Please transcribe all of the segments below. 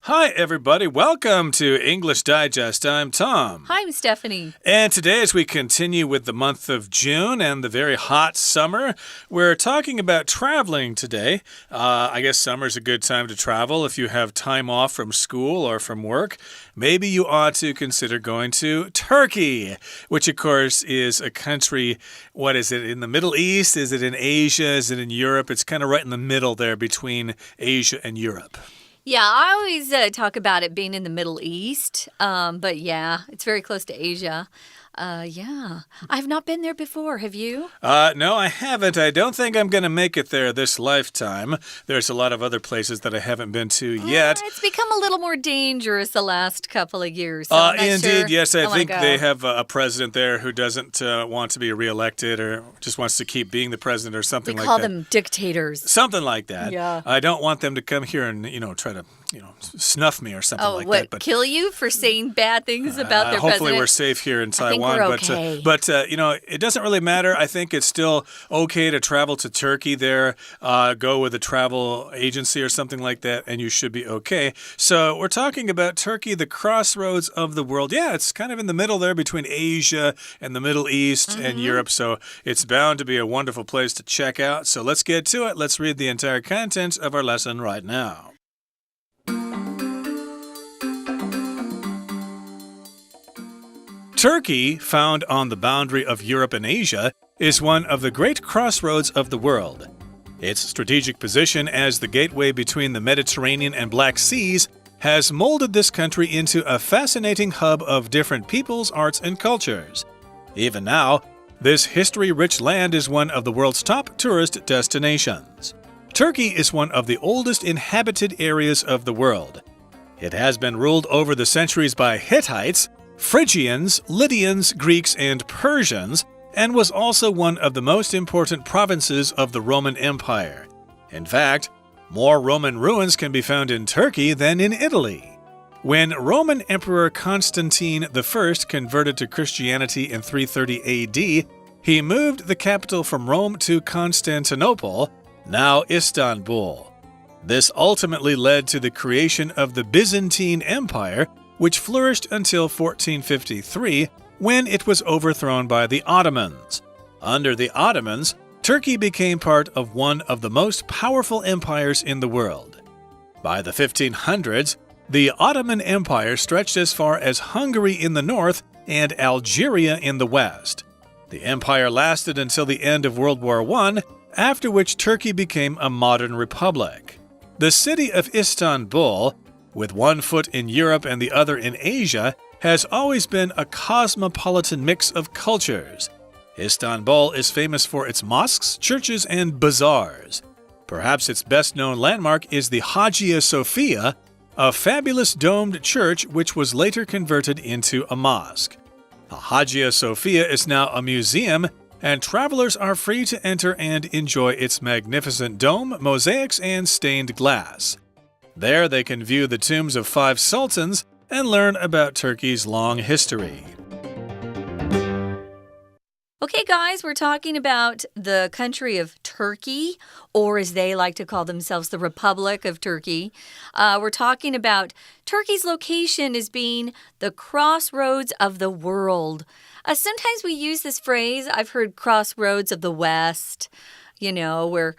Hi, everybody. Welcome to English Digest. I'm Tom. Hi, I'm Stephanie. And today, as we continue with the month of June and the very hot summer, we're talking about traveling today. I guess summer's a good time to travel if you have time off from school or from work. Maybe you ought to consider going to Turkey, which, of course, is a country, what is it, in the Middle East? Is it in Asia? Is it in Europe? It's kind of right in the middle there between Asia and Europe. Yeah, I always talk about it being in the Middle East, but yeah, it's very close to Asia. Yeah, I've not been there before. Have you? No, I haven't. I don't think I'm going to make it there this lifetime. There's a lot of other places that I haven't been to yet. It's become a little more dangerous the last couple of years. So indeed, yes. I think they have a president there who doesn't want to be reelected or just wants to keep being the president or something like that. We call them dictators. Something like that. Yeah. I don't want them to come here and, try to, snuff me or something like that. But kill you for saying bad things about their president? Hopefully we're safe here in Taiwan. We're okay. But it doesn't really matter. I think it's still okay to travel to Turkey there. Go with a travel agency or something like that, and you should be okay. So we're talking about Turkey, the crossroads of the world. Yeah, it's kind of in the middle there between Asia and the Middle East and Europe. So it's bound to be a wonderful place to check out. So let's get to it. Let's read the entire content of our lesson right now. Turkey, found on the boundary of Europe and Asia, is one of the great crossroads of the world. Its strategic position as the gateway between the Mediterranean and Black Seas has molded this country into a fascinating hub of different peoples, arts, and cultures. Even now, this history-rich land is one of the world's top tourist destinations. Turkey is one of the oldest inhabited areas of the world. It has been ruled over the centuries by Hittites, Phrygians, Lydians, Greeks, and Persians, and was also one of the most important provinces of the Roman Empire. In fact, more Roman ruins can be found in Turkey than in Italy. When Roman Emperor Constantine I converted to Christianity in 330 AD, he moved the capital from Rome to Constantinople, now Istanbul. This ultimately led to the creation of the Byzantine Empire, which flourished until 1453, when it was overthrown by the Ottomans. Under the Ottomans, Turkey became part of one of the most powerful empires in the world. By the 1500s, the Ottoman Empire stretched as far as Hungary in the north and Algeria in the west. The empire lasted until the end of World War I, after which Turkey became a modern republic. The city of Istanbul, with one foot in Europe and the other in Asia, has always been a cosmopolitan mix of cultures. Istanbul is famous for its mosques, churches, and bazaars. Perhaps its best-known landmark is the Hagia Sophia, a fabulous domed church which was later converted into a mosque. The Hagia Sophia is now a museum, and travelers are free to enter and enjoy its magnificent dome, mosaics, and stained glass. There they can view the tombs of 5 sultans and learn about Turkey's long history. Okay, guys, we're talking about the country of Turkey, or as they like to call themselves, the Republic of Turkey. We're talking about Turkey's location as being the crossroads of the world. Sometimes we use this phrase. I've heard crossroads of the West. Where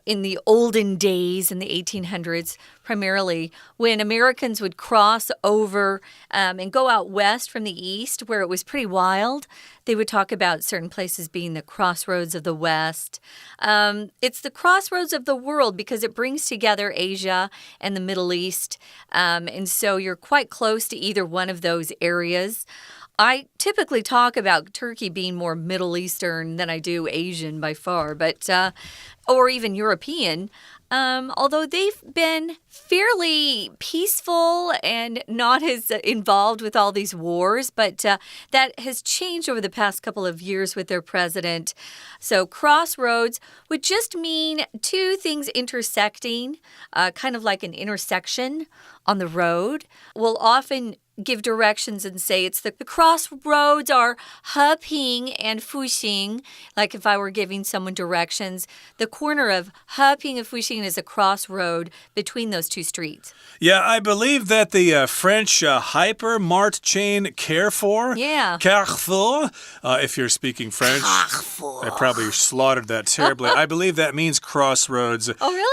in the olden days, in the 1800s, primarily, when Americans would cross over and go out west from the east, where it was pretty wild, they would talk about certain places being the crossroads of the West. It's the crossroads of the world because it brings together Asia and the Middle East, and so you're quite close to either one of those areas. I typically talk about Turkey being more Middle Eastern than I do Asian by far, or even European. Although they've been fairly peaceful and not as involved with all these wars, but that has changed over the past couple of years with their president. So crossroads would just mean two things intersecting, kind of like an intersection on the road. We'll often give directions and say it's the crossroads are Heping and Fuxing. Like if I were giving someone directions, the corner of Heping and Fuxing is a crossroad between those two streets. Yeah, I believe that the French hypermart chain Carrefour, Carrefour, if you're speaking French, Carrefour. I probably slaughtered that terribly. I believe that means crossroads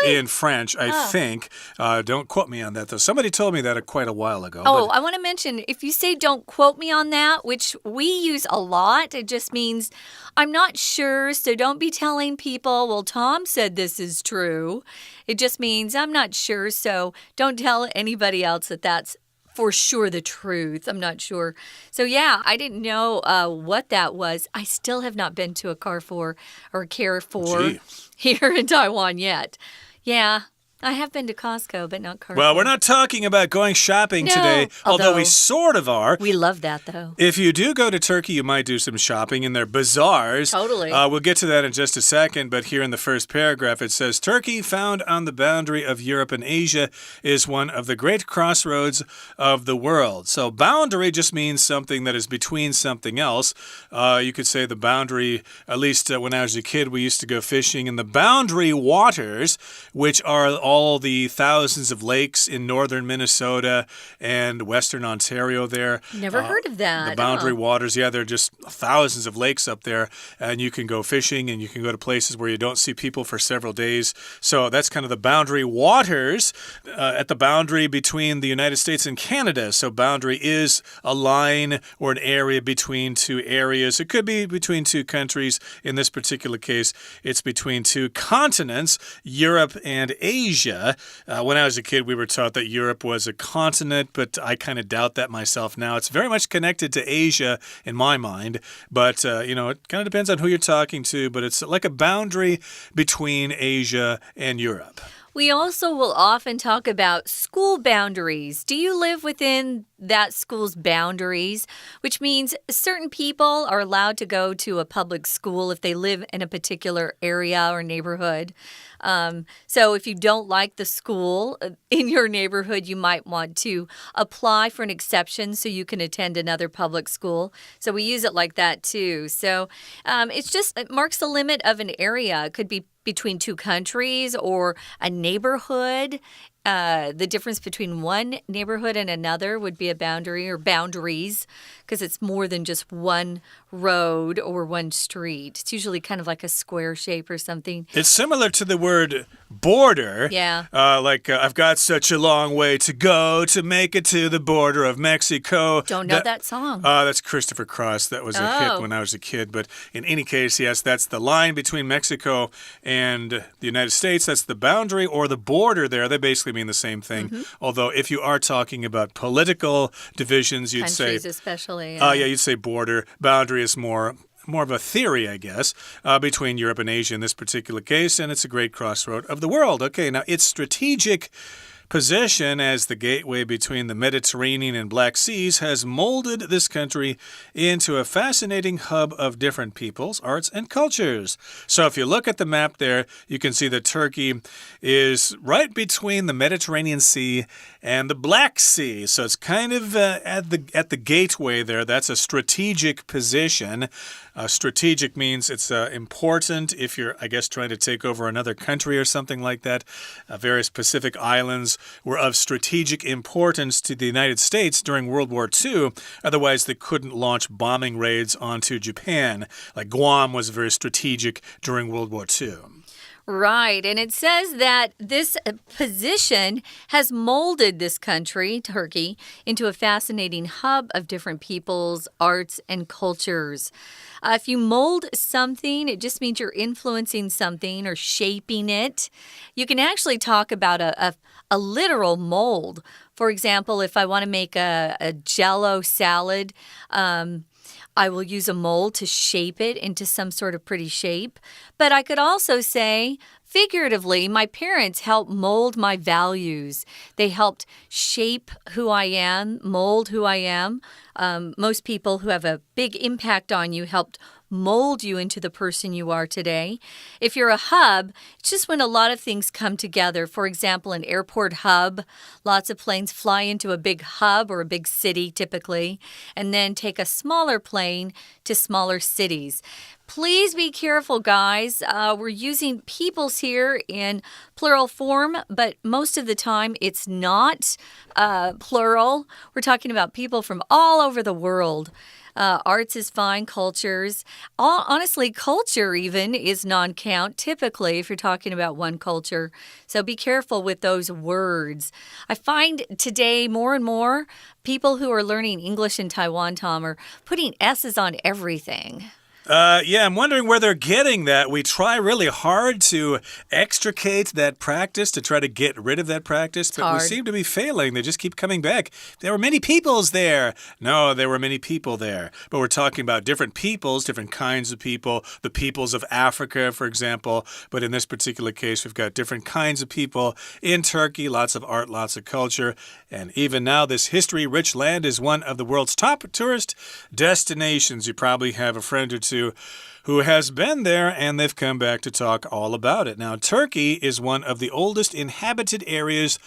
in French, I think. Don't quote me on that, though. Somebody told me that quite a while ago. I want to mention, if you say don't quote me on that, which we use a lot, it just means I'm not sure, so don't be telling people, well, Tom said this is true. It just means I'm not sure, so don't tell anybody else that that's for sure the truth. I'm not sure. So, yeah, I didn't know what that was. I still have not been to a Carrefour or Carrefour here in Taiwan yet. Yeah. I have been to Costco, but not Carrefour. Well, we're not talking about going shopping today, although we sort of are. We love that, though. If you do go to Turkey, you might do some shopping in their bazaars. Totally. We'll get to that in just a second, but here in the first paragraph it says, Turkey, found on the boundary of Europe and Asia, is one of the great crossroads of the world. So boundary just means something that is between something else. You could say the boundary, at least when I was a kid, we used to go fishing in the boundary waters, which are all the thousands of lakes in northern Minnesota and western Ontario there. Never heard of that. The boundary waters, yeah, there are just thousands of lakes up there, and you can go fishing and you can go to places where you don't see people for several days. So that's kind of the boundary waters at the boundary between the United States and Canada. So boundary is a line or an area between two areas. It could be between two countries. In this particular case, it's between two continents, Europe and Asia. When I was a kid, we were taught that Europe was a continent, but I kind of doubt that myself now. It's very much connected to Asia in my mind, but, it kind of depends on who you're talking to, but it's like a boundary between Asia and Europe. We also will often talk about school boundaries. Do you live within that school's boundaries? Which means certain people are allowed to go to a public school if they live in a particular area or neighborhood. So if you don't like the school in your neighborhood, you might want to apply for an exception so you can attend another public school. So we use it like that too. So it marks the limit of an area. It could be between two countries or a neighborhood. The difference between one neighborhood and another would be a boundary or boundaries because it's more than just one road or one street. It's usually kind of like a square shape or something. It's similar to the word border. Yeah. I've got such a long way to go to make it to the border of Mexico. Don't know that song. That's Christopher Cross. That was a hit when I was a kid. But in any case, yes, that's the line between Mexico and the United States. That's the boundary or the border there. They basically mean the same thing. Although if you are talking about political divisions, you'd say countries especially. you'd say border. Boundary is more of a theory, I guess, between Europe and Asia in this particular case, and it's a great crossroad of the world. Okay, now its strategic position as the gateway between the Mediterranean and Black Seas has molded this country into a fascinating hub of different peoples, arts, and cultures. So if you look at the map there, you can see that Turkey is right between the Mediterranean Sea and the Black Sea. So it's kind of at the gateway there. That's a strategic position. Strategic means it's important if you're, I guess, trying to take over another country or something like that. Various Pacific islands were of strategic importance to the United States during World War II. Otherwise, they couldn't launch bombing raids onto Japan. Like Guam was very strategic during World War II. Right, and it says that this position has molded this country, Turkey, into a fascinating hub of different peoples, arts, and cultures. If you mold something, it just means you're influencing something or shaping it. You can actually talk about a literal mold. For example, if I want to make a Jell-O salad, I will use a mold to shape it into some sort of pretty shape. But I could also say Figuratively, my parents helped mold my values. They helped shape who I am, mold who I am. Most people who have a big impact on you helped mold you into the person you are today. If you're a hub, it's just when a lot of things come together. For example, an airport hub. Lots of planes fly into a big hub or a big city typically, and then take a smaller plane to smaller cities. Please be careful, guys. We're using peoples here in plural form, but most of the time it's not plural. We're talking about people from all over the world. Arts is fine, cultures. Honestly, culture even is non-count typically if you're talking about one culture. So be careful with those words. I find today more and more people who are learning English in Taiwan, Tom, are putting S's on everything. Yeah, I'm wondering where they're getting that. We try really hard to extricate that practice, to try to get rid of that practice, but we seem to be failing. They just keep coming back. There were many peoples there. No, there were many people there. But we're talking about different peoples, different kinds of people, the peoples of Africa, for example. But in this particular case, we've got different kinds of people in Turkey, lots of art, lots of culture. And even now, this history-rich land is one of the world's top tourist destinations. You probably have a friend or two who has been there, and they've come back to talk all about it. Now, Turkey is one of the oldest inhabited areas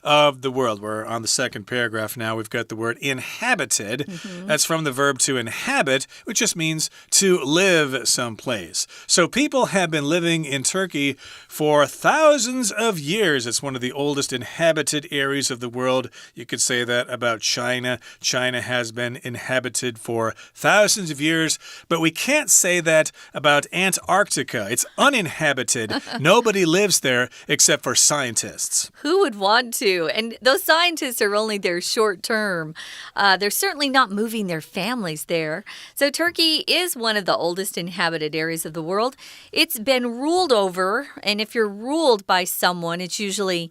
of the world. We're on the second paragraph now. We've got the word inhabited. That's from the verb to inhabit, which just means to live someplace. So people have been living in Turkey for thousands of years. It's one of the oldest inhabited areas of the world. You could say that about China. China has been inhabited for thousands of years, but we can't say that about Antarctica. It's uninhabited. Nobody lives there except for scientists. Who would want to? And those scientists are only there short term. They're certainly not moving their families there. So Turkey is one of the oldest inhabited areas of the world. It's been ruled over, and if you're ruled by someone, it's usually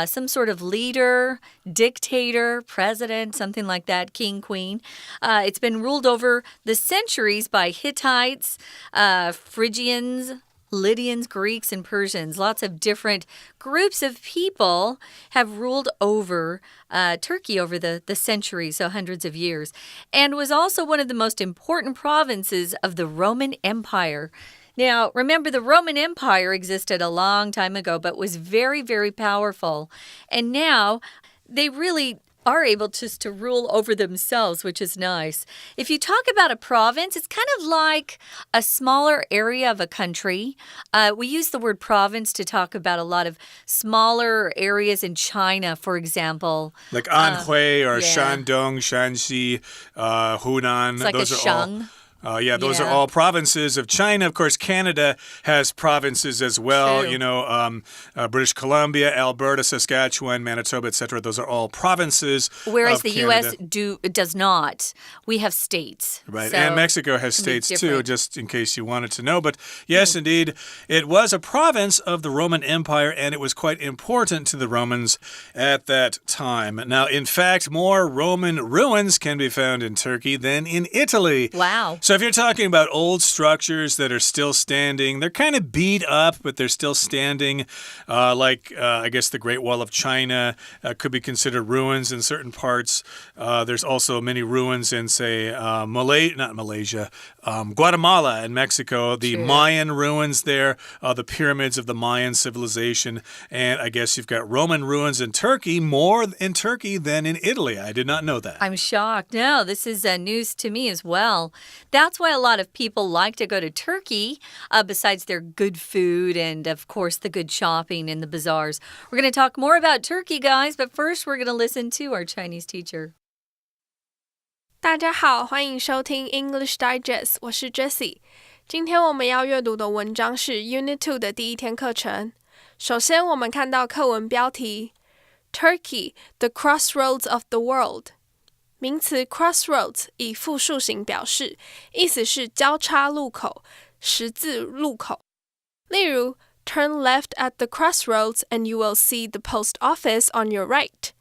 some sort of leader, dictator, president, something like that, king, queen. It's been ruled over the centuries by Hittites, Phrygians, Lydians, Greeks, and Persians. Lots of different groups of people have ruled over Turkey over the centuries, so hundreds of years, and was also one of the most important provinces of the Roman Empire. Now, remember, the Roman Empire existed a long time ago, but was very, very powerful. And now they really are able just to rule over themselves, which is nice. If you talk about a province, it's kind of like a smaller area of a country. We use the word province to talk about a lot of smaller areas in China, for example. Like Anhui or Shandong, Shanxi, Hunan. It's like those are Shang. Those are all provinces of China. Of course, Canada has provinces as well. True. You know, British Columbia, Alberta, Saskatchewan, Manitoba, etc. Those are all provinces. Whereas the Canada. U.S. does not. We have states. Right, so and Mexico has states too, just in case you wanted to know. But yes, indeed, it was a province of the Roman Empire, and it was quite important to the Romans at that time. Now, in fact, more Roman ruins can be found in Turkey than in Italy. Wow. So if you're talking about old structures that are still standing, they're kind of beat up, but they're still standing. I guess the Great Wall of China could be considered ruins in certain parts. There's also many ruins in, say, Guatemala and Mexico. The Mayan ruins there, the pyramids of the Mayan civilization. And I guess you've got Roman ruins in Turkey, more in Turkey than in Italy. I did not know that. I'm shocked. No, this is news to me as well. That's why a lot of people like to go to Turkey, besides their good food and, of course, the good shopping in the bazaars. We're going to talk more about Turkey, guys, but first we're going to listen to our Chinese teacher. 大家好，欢迎收听 English Digest， 我是 Jessie。今天我们要阅读的文章是 Unit2 的第一天课程。首先，我们看到课文标题 Turkey, the crossroads of the world。名词 crossroads 以复数形表示，意思是交叉路口、十字路口。例如 Turn left at the crossroads and you will see the post office on your right。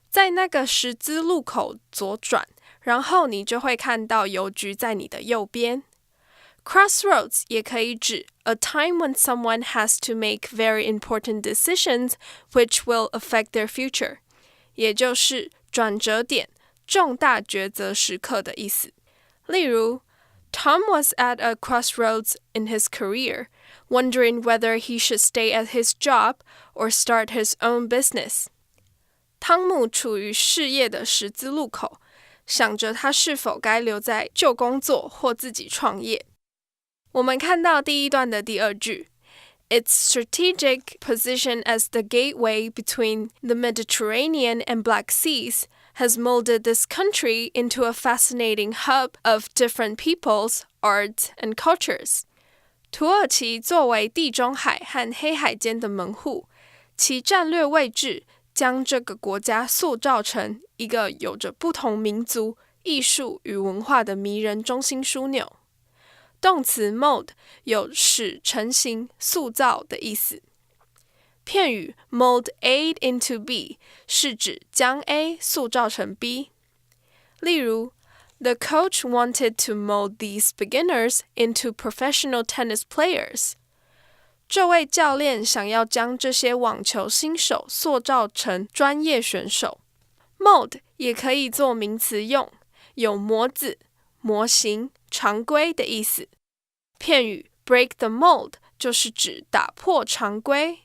在那个十字路口左转，然后你就会看到邮局在你的右边。Crossroads 也可以指 a time when someone has to make very important decisions which will affect their future, 也就是转折点、重大抉择时刻的意思。例如 Tom was at a crossroads in his career, wondering whether he should stay at his job or start his own business. 汤姆处于事业的十字路口，想着他是否该留在旧工作或自己创业。我们看到第一段的第二句 Its strategic position as the gateway between the Mediterranean and Black Seas has molded this country into a fascinating hub of different peoples, arts, and cultures. 土耳其作为地中海和黑海间的门户，其战略位置将这个国家塑造成一个有着不同民族、艺术与文化的迷人中心枢纽。动词 mold 有使成型、塑造的意思。片语 mold A into B 是指将 A 塑造成 B。例如 The coach wanted to mold these beginners into professional tennis players. 这位教练想要将这些网球新手塑造成专业选手。Mold 也可以做名词用，有模子、模型、常规的意思。片语 break the mold 就是指打破常规。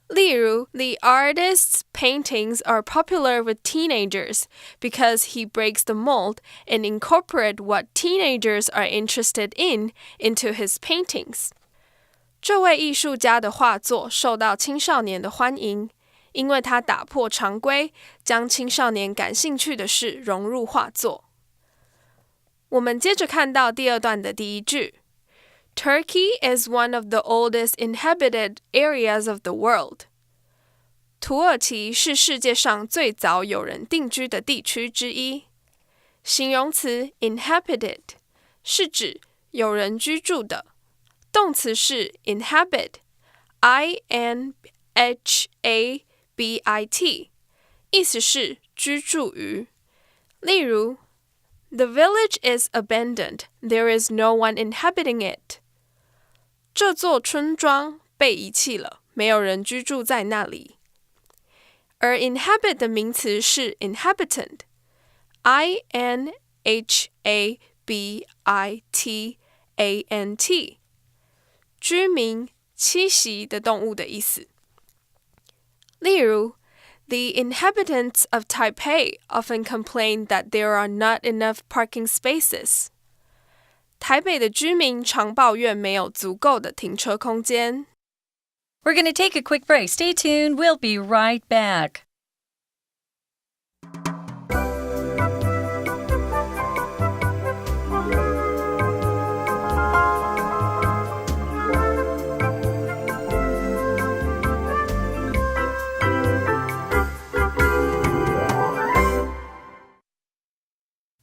例如 The artist's paintings are popular with teenagers because he breaks the mold and incorporates what teenagers are interested in into his paintings. 这位艺术家的画作受到青少年的欢迎，因为他打破常规，将青少年感兴趣的事融入画作。我们接着看到第二段的第一句 Turkey is one of the oldest inhabited areas of the world. 土耳其是世界上最早有人定居的地区之一。形容詞 inhabited 是指有人居住的，动词是 inhabit, I-N-H-A-B-I-T, 意思是居住于。例如 The village is abandoned. There is no one inhabiting it. 这座村庄被遗弃了，没有人居住在那里。而 inhabit 的名词是 inhabitant, I-N-H-A-B-I-T-A-N-T, 居民、栖息的动物的意思。例如The inhabitants of Taipei often complain that there are not enough parking spaces. 台北的居民常抱怨没有足够的停车空间。We're going to take a quick break. Stay tuned. We'll be right back.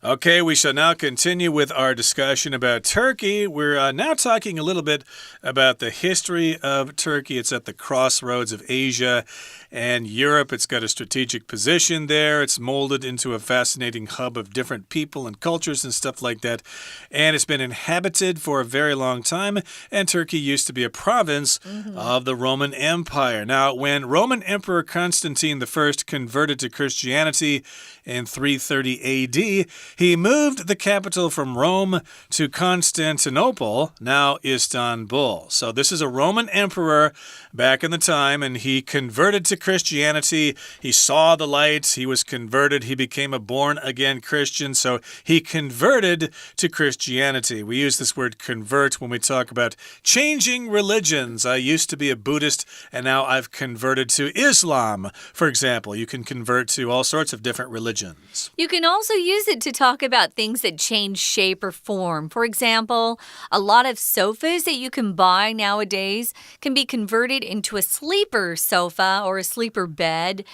Okay, we shall now continue with our discussion about Turkey. We're now talking a little bit about the history of Turkey. It's at the crossroads of Asia and Europe. It's got a strategic position there. It's molded into a fascinating hub of different people and cultures and stuff like that. And it's been inhabited for a very long time. And Turkey used to be a province of the Roman Empire. Now, when Roman Emperor Constantine I converted to Christianity in 330 AD, he moved the capital from Rome to Constantinople, now Istanbul. So this is a Roman emperor back in the time, and he converted to Christianity. He saw the light. He was converted. He became a born-again Christian, so he converted to Christianity. We use this word convert when we talk about changing religions. I used to be a Buddhist, and now I've converted to Islam, for example. You can convert to all sorts of different religions. You can also use it to talk about things that change shape or form. For example, a lot of sofas that you can buy nowadays can be converted into a sleeper sofa or a sleeper bed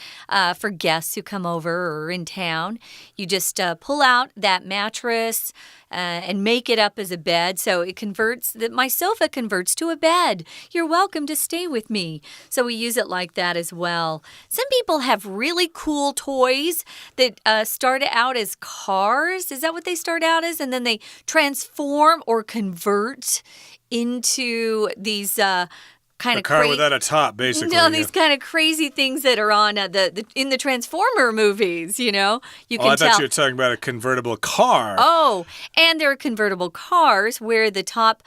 for guests who come over or in town. You just pull out that mattress and make it up as a bed. So it converts, my sofa converts to a bed. You're welcome to stay with me. So we use it like that as well. Some people have really cool toys that start out as cars cars. Is that what they start out as? And then they transform or convert into these kind of car without a top, basically. No, these kind of crazy things that are on in the Transformer movies, you know. You can I thought you were talking about a convertible car. Oh, and there are convertible cars where the top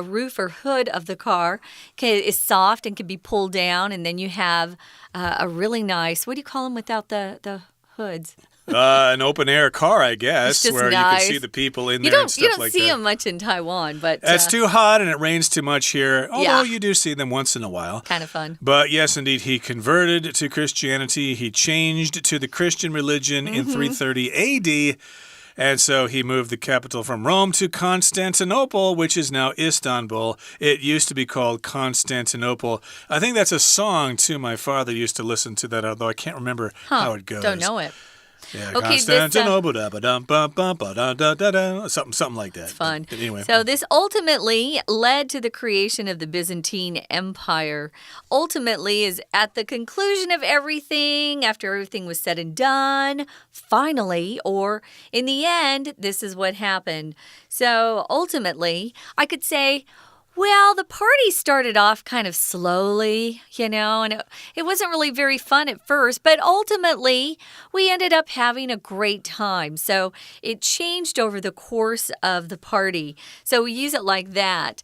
roof or hood of the car is soft and can be pulled down, and then you have a really nice, what do you call them without the hoods? An open-air car, I guess, where nice. you can see the people in there and stuff like that. You don't see them much in Taiwan, but... It's too hot and it rains too much here, although you do see them once in a while. Kind of fun. But yes, indeed, he converted to Christianity. He changed to the Christian religion in 330 AD. And so he moved the capital from Rome to Constantinople, which is now Istanbul. It used to be called Constantinople. I think that's a song, too. My father used to listen to that, although I can't remember how it goes. Don't know it. Yeah, okay, Constantinople, something like that. It's fun. But anyway. So this ultimately led to the creation of the Byzantine Empire. Ultimately is at the conclusion of everything, after everything was said and done, finally, or in the end, this is what happened. So ultimately, I could say, well, the party started off kind of slowly, you know, and it wasn't really very fun at first, but ultimately we ended up having a great time. So it changed over the course of the party. So we use it like that.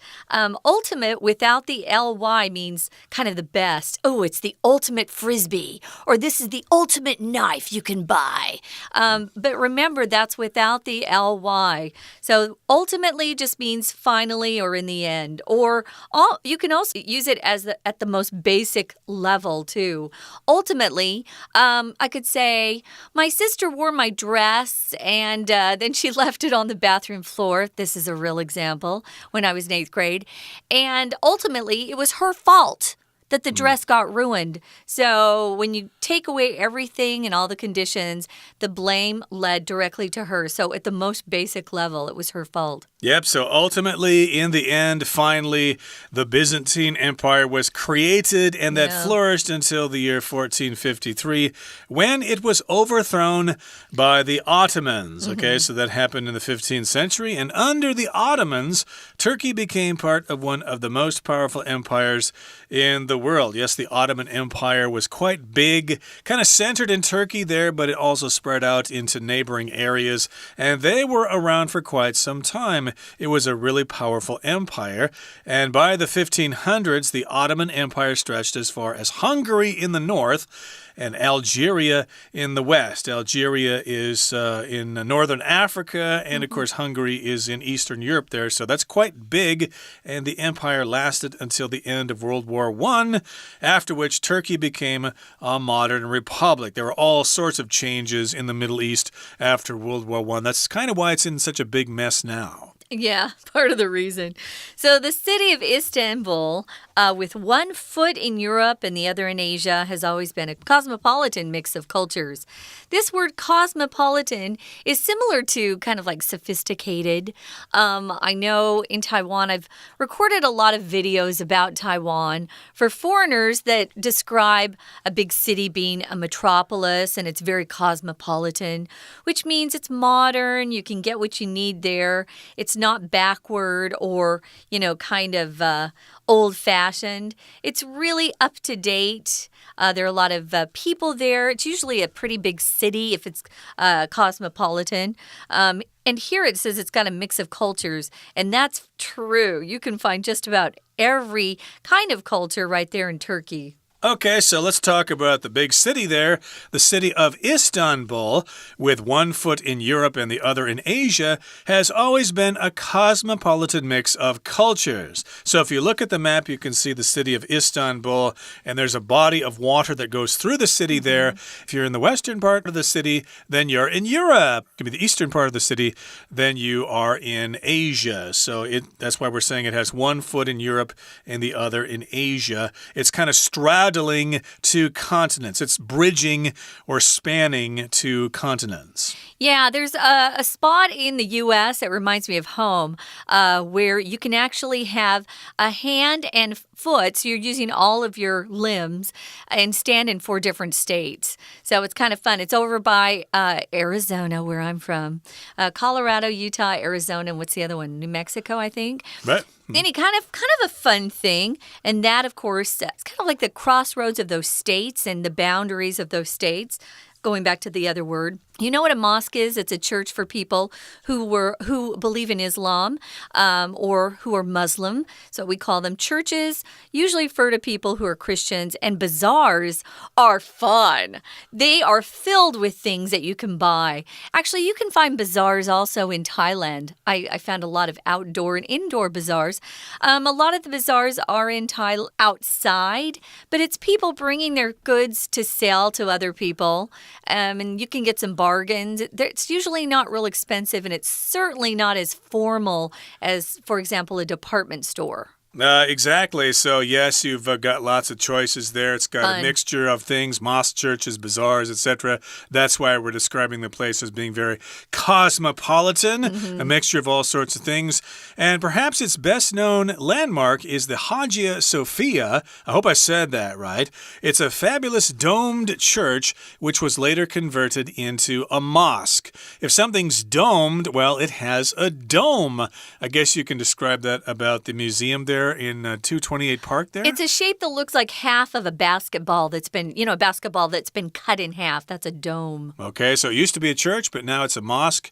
Ultimate without the ly means kind of the best. Oh, it's the ultimate frisbee, or this is the ultimate knife you can buy. But remember, that's without the ly. So ultimately just means finally or in the end. Or you can also use it as at the most basic level, too. Ultimately, I could say, my sister wore my dress and then she left it on the bathroom floor. This is a real example when I was in 8th grade. And ultimately, it was her fault that the dress got ruined. So when you take away everything and all the conditions, the blame led directly to her. So at the most basic level, it was her fault. Yep, so ultimately, in the end, finally, the Byzantine Empire was created, and that flourished until the year 1453, when it was overthrown by the Ottomans. Okay, so that happened in the 15th century, and under the Ottomans, Turkey became part of one of the most powerful empires in the world. Yes, the Ottoman Empire was quite big, kind of centered in Turkey there, but it also spread out into neighboring areas, and they were around for quite some time. It was a really powerful empire, and by the 1500s, the Ottoman Empire stretched as far as Hungary in the north and Algeria in the west. Algeria is in northern Africa, and of course Hungary is in Eastern Europe there, so that's quite big, and the empire lasted until the end of World War I, after which Turkey became a modern republic. There were all sorts of changes in the Middle East after World War I. That's kind of why it's in such a big mess now. Yeah, part of the reason. So the city of Istanbul, with one foot in Europe and the other in Asia, has always been a cosmopolitan mix of cultures. This word cosmopolitan is similar to kind of like sophisticated. I know in Taiwan, I've recorded a lot of videos about Taiwan for foreigners that describe a big city being a metropolis, and it's very cosmopolitan, which means it's modern, you can get what you need there. It's not backward or, you know, kind of old-fashioned. It's really up to date. There are a lot of people there. It's usually a pretty big city if it's cosmopolitan. And here it says it's got a mix of cultures, and that's true. You can find just about every kind of culture right there in Turkey. Okay, so let's talk about the big city there, the city of Istanbul, with one foot in Europe and the other in Asia, has always been a cosmopolitan mix of cultures. So if you look at the map, you can see the city of Istanbul, and there's a body of water that goes through the city there. If you're in the western part of the city, then you're in Europe. Give me the eastern part of the city, then you are in Asia. So that's why we're saying it has one foot in Europe and the other in Asia. It's kind of straddling to continents. It's bridging or spanning to continents. Yeah, there's a spot in the U.S. that reminds me of home where you can actually have a hand and foot, so you're using all of your limbs and stand in 4 different states. So it's kind of fun. It's over by Arizona, where I'm from. Colorado, Utah, Arizona, and what's the other one? New Mexico, I think. Right. Any kind of a fun thing. And that, of course, it's kind of like the crossroads of those states and the boundaries of those states. Going back to the other word. You know what a mosque is? It's a church for people who believe in Islam or who are Muslim. So we call them churches, usually refer to people who are Christians. And bazaars are fun. They are filled with things that you can buy. Actually, you can find bazaars also in Thailand. I found a lot of outdoor and indoor bazaars. A lot of the bazaars are in Thailand outside, but it's people bringing their goods to sell to other people. And you can get some bargains. It's usually not real expensive, and it's certainly not as formal as, for example, a department store. Exactly. So, yes, you've got lots of choices there. It's got a mixture of things, mosques, churches, bazaars, etc. That's why we're describing the place as being very cosmopolitan, a mixture of all sorts of things. And perhaps its best-known landmark is the Hagia Sophia. I hope I said that right. It's a fabulous domed church, which was later converted into a mosque. If something's domed, well, it has a dome. I guess you can describe that about the museum there in 228 Park there? It's a shape that looks like half of a basketball that's been, a basketball that's been cut in half. That's a dome. Okay, so it used to be a church, but now it's a mosque.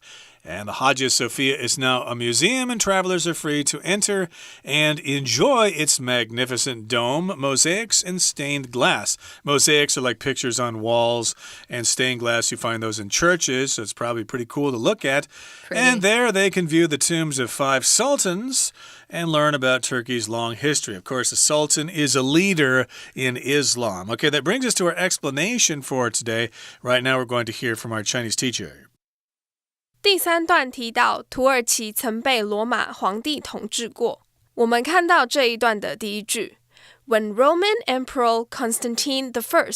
And the Hagia Sophia is now a museum, and travelers are free to enter and enjoy its magnificent dome, mosaics, and stained glass. Mosaics are like pictures on walls, and stained glass, you find those in churches, so it's probably pretty cool to look at. Pretty. And there they can view the tombs of 5 sultans and learn about Turkey's long history. Of course, a sultan is a leader in Islam. Okay, that brings us to our explanation for today. Right now, we're going to hear from our Chinese teacher. 第3段提到土耳其曾被罗马皇帝统治过。我们看到这一段的第一句 When Roman Emperor Constantine I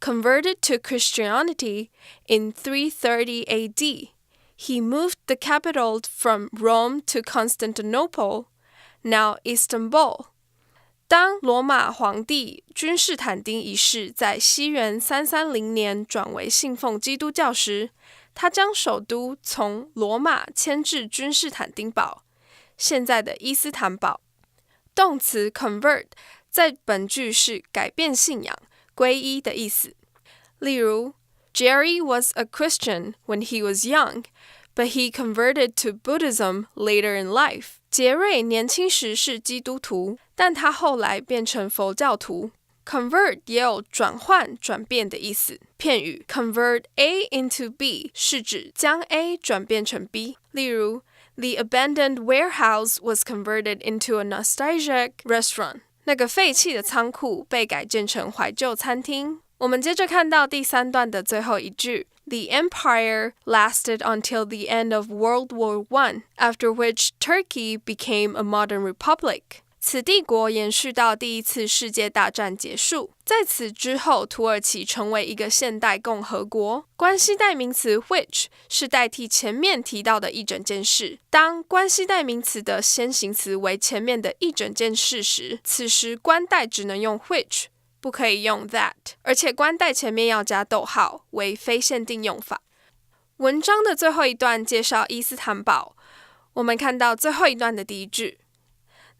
converted to Christianity in 330 AD, he moved the capital from Rome to Constantinople, now Istanbul. 当罗马皇帝君士坦丁一世在西元330年转为信奉基督教时，他将首都从罗马迁至君士坦丁堡，现在的伊斯坦堡。动词 convert 在本句是改变信仰、皈依的意思。例如 Jerry was a Christian when he was young, but he converted to Buddhism later in life. 杰瑞年轻时是基督徒，但他后来变成佛教徒。Convert 也有转换、转变的意思。片语 convert A into B 是指将 A 转变成 B。例如 The abandoned warehouse was converted into a nostalgic restaurant. 那个废弃的仓库被改建成怀旧餐厅。我们接着看到第3段的最后一句 The empire lasted until the end of World War I, after which Turkey became a modern republic.此帝国延续到第1次世界大战结束，在此之后，土耳其成为一个现代共和国。关系代名词 which 是代替前面提到的一整件事。当关系代名词的先行词为前面的一整件事时，此时关代只能用 which， 不可以用 that， 而且关代前面要加逗号，为非限定用法。文章的最后一段介绍伊斯坦堡，我们看到最后一段的第一句。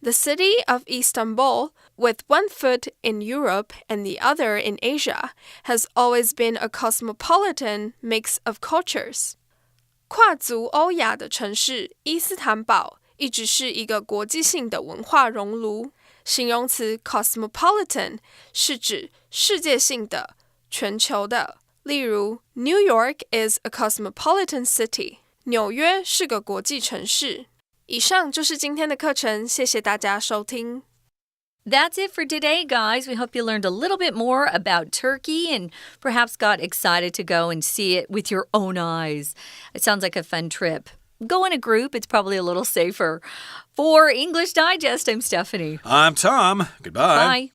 The city of Istanbul, with one foot in Europe and the other in Asia, has always been a cosmopolitan mix of cultures. 跨足欧亚的城市伊斯坦堡一直是一个国际性的文化熔炉。形容词 cosmopolitan 是指世界性的、全球的。例如 New York is a cosmopolitan city. 纽约是个国际城市。以上就是今天的课程，谢谢大家收听。That's it for today, guys. We hope you learned a little bit more about Turkey and perhaps got excited to go and see it with your own eyes. It sounds like a fun trip. Go in a group. It's probably a little safer. For English Digest, I'm Stephanie. I'm Tom. Goodbye. Bye.